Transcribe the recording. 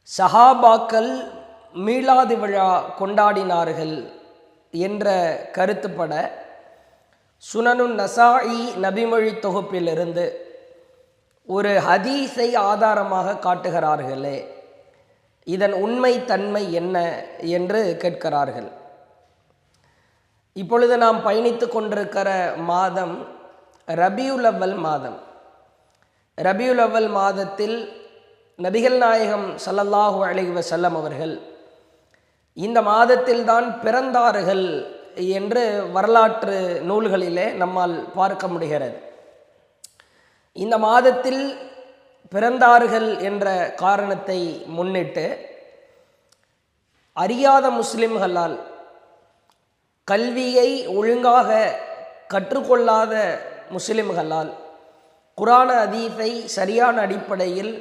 சஹாபாக்கள் மீலாது விழா கொண்டாடினார்கள் என்ற கருத்துப்பட சுனனுன் நசாயி நபிமொழி தொகுப்பிலிருந்து ஒரு ஹதீஸை ஆதாரமாக காட்டுகிறார்களே, இதன் உண்மை தன்மை என்ன என்று கேட்கிறார்கள். இப்பொழுது நாம் பயணித்து கொண்டிருக்கிற மாதம் ரபியுல் அவ்வல் மாதம். ரபியுல் அவ்வல் மாதத்தில் நபிகள் நாயகம் ஸல்லல்லாஹு அலைஹி வஸல்லம் அவர்கள் இந்த மாதத்தில்தான் பிறந்தார்கள் என்று வரலாற்று நூல்களிலே நம்மால் பார்க்க முடிகிறது. இந்த மாதத்தில் பிறந்தார்கள் என்ற காரணத்தை முன்னிட்டு அறியாத முஸ்லிம்களால், கல்வியை ஒழுங்காக கற்றுக்கொள்ளாத முஸ்லிம்களால் குர்ஆன் ஹதீஸை சரியான அடிப்படையில்